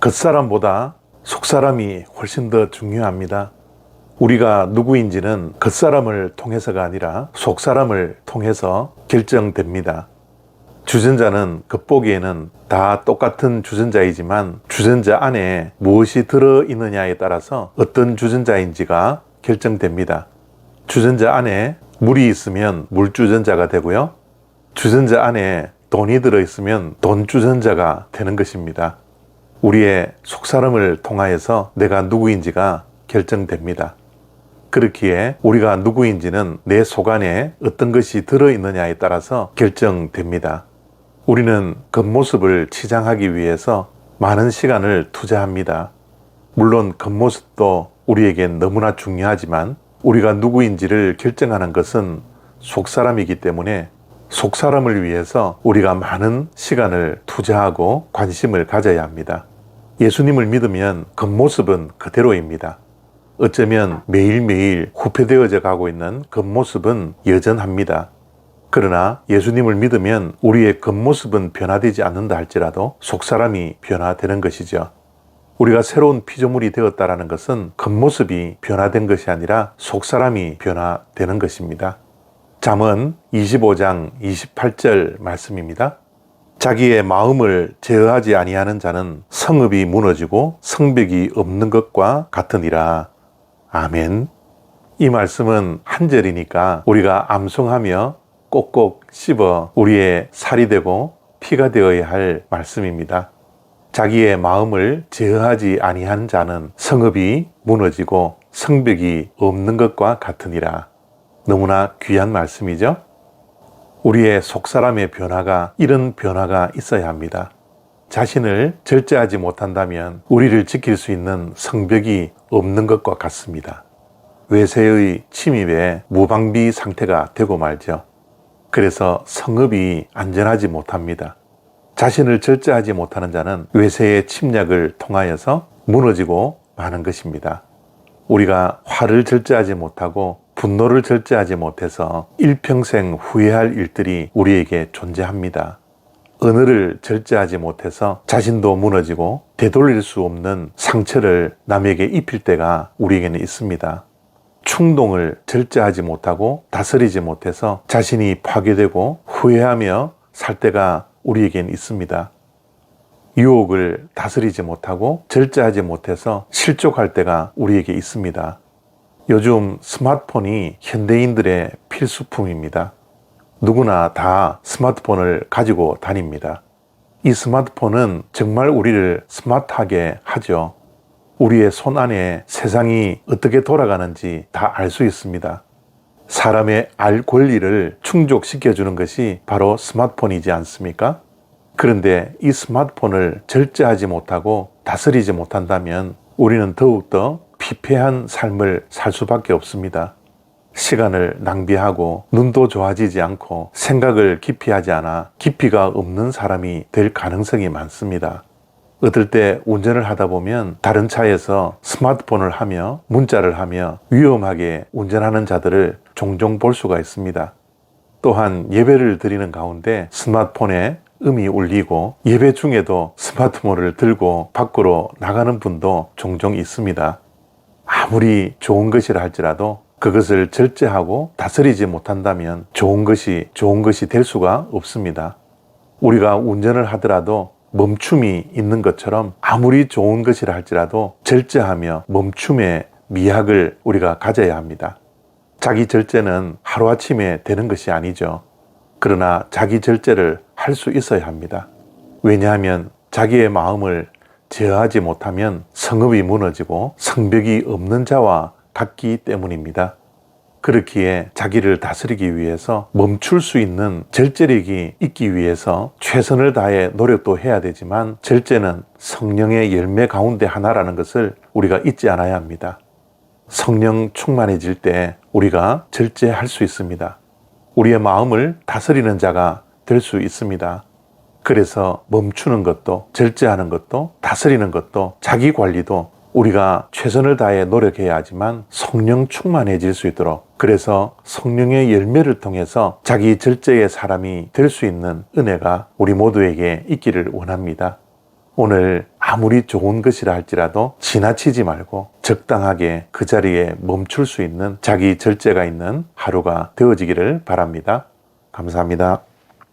겉사람보다 속사람이 훨씬 더 중요합니다. 우리가 누구인지는 겉사람을 통해서가 아니라 속사람을 통해서 결정됩니다. 주전자는 겉보기에는 다 똑같은 주전자이지만 주전자 안에 무엇이 들어있느냐에 따라서 어떤 주전자인지가 결정됩니다. 주전자 안에 물이 있으면 물주전자가 되고요. 주전자 안에 돈이 들어있으면 돈주전자가 되는 것입니다. 우리의 속사람을 통하여서 내가 누구인지가 결정됩니다. 그렇기에 우리가 누구인지는 내 속 안에 어떤 것이 들어있느냐에 따라서 결정됩니다. 우리는 겉모습을 치장하기 위해서 많은 시간을 투자합니다. 물론 겉모습도 우리에겐 너무나 중요하지만 우리가 누구인지를 결정하는 것은 속사람이기 때문에 속사람을 위해서 우리가 많은 시간을 투자하고 관심을 가져야 합니다. 예수님을 믿으면 겉모습은 그대로입니다. 어쩌면 매일매일 후패되어져 가고 있는 겉모습은 여전합니다. 그러나 예수님을 믿으면 우리의 겉모습은 변화되지 않는다 할지라도 속사람이 변화되는 것이죠. 우리가 새로운 피조물이 되었다는 것은 겉모습이 변화된 것이 아니라 속사람이 변화되는 것입니다. 잠언 25장 28절 말씀입니다. 자기의 마음을 제어하지 아니하는 자는 성읍이 무너지고 성벽이 없는 것과 같으니라. 아멘. 이 말씀은 한 절이니까 우리가 암송하며 꼭꼭 씹어 우리의 살이 되고 피가 되어야 할 말씀입니다. 자기의 마음을 제어하지 아니한 자는 성읍이 무너지고 성벽이 없는 것과 같으니라. 너무나 귀한 말씀이죠. 우리의 속사람의 변화가 이런 변화가 있어야 합니다. 자신을 절제하지 못한다면 우리를 지킬 수 있는 성벽이 없는 것과 같습니다. 외세의 침입에 무방비 상태가 되고 말죠. 그래서 성읍이 안전하지 못합니다. 자신을 절제하지 못하는 자는 외세의 침략을 통하여서 무너지고 마는 것입니다. 우리가 화를 절제하지 못하고 분노를 절제하지 못해서 일평생 후회할 일들이 우리에게 존재합니다. 언어를 절제하지 못해서 자신도 무너지고 되돌릴 수 없는 상처를 남에게 입힐 때가 우리에게는 있습니다. 충동을 절제하지 못하고 다스리지 못해서 자신이 파괴되고 후회하며 살 때가 우리에게는 있습니다. 유혹을 다스리지 못하고 절제하지 못해서 실족할 때가 우리에게 있습니다. 요즘 스마트폰이 현대인들의 필수품입니다. 누구나 다 스마트폰을 가지고 다닙니다. 이 스마트폰은 정말 우리를 스마트하게 하죠. 우리의 손 안에 세상이 어떻게 돌아가는지 다 알 수 있습니다. 사람의 알 권리를 충족시켜주는 것이 바로 스마트폰이지 않습니까? 그런데 이 스마트폰을 절제하지 못하고 다스리지 못한다면 우리는 더욱더 피폐한 삶을 살 수밖에 없습니다. 시간을 낭비하고 눈도 좋아지지 않고 생각을 깊이 하지 않아 깊이가 없는 사람이 될 가능성이 많습니다. 어떨 때 운전을 하다 보면 다른 차에서 스마트폰을 하며 문자를 하며 위험하게 운전하는 자들을 종종 볼 수가 있습니다. 또한 예배를 드리는 가운데 스마트폰에 음이 울리고 예배 중에도 스마트폰을 들고 밖으로 나가는 분도 종종 있습니다. 아무리 좋은 것이라 할지라도 그것을 절제하고 다스리지 못한다면 좋은 것이 될 수가 없습니다. 우리가 운전을 하더라도 멈춤이 있는 것처럼 아무리 좋은 것이라 할지라도 절제하며 멈춤의 미학을 우리가 가져야 합니다. 자기 절제는 하루아침에 되는 것이 아니죠. 그러나 자기 절제를 할 수 있어야 합니다. 왜냐하면 자기의 마음을 제어하지 못하면 성읍이 무너지고 성벽이 없는 자와 같기 때문입니다. 그렇기에 자기를 다스리기 위해서 멈출 수 있는 절제력이 있기 위해서 최선을 다해 노력도 해야 되지만 절제는 성령의 열매 가운데 하나라는 것을 우리가 잊지 않아야 합니다. 성령 충만해질 때 우리가 절제할 수 있습니다. 우리의 마음을 다스리는 자가 될 수 있습니다. 그래서 멈추는 것도 절제하는 것도 다스리는 것도 자기 관리도 우리가 최선을 다해 노력해야 하지만 성령 충만해질 수 있도록, 그래서 성령의 열매를 통해서 자기 절제의 사람이 될 수 있는 은혜가 우리 모두에게 있기를 원합니다. 오늘 아무리 좋은 것이라 할지라도 지나치지 말고 적당하게 그 자리에 멈출 수 있는 자기 절제가 있는 하루가 되어지기를 바랍니다. 감사합니다.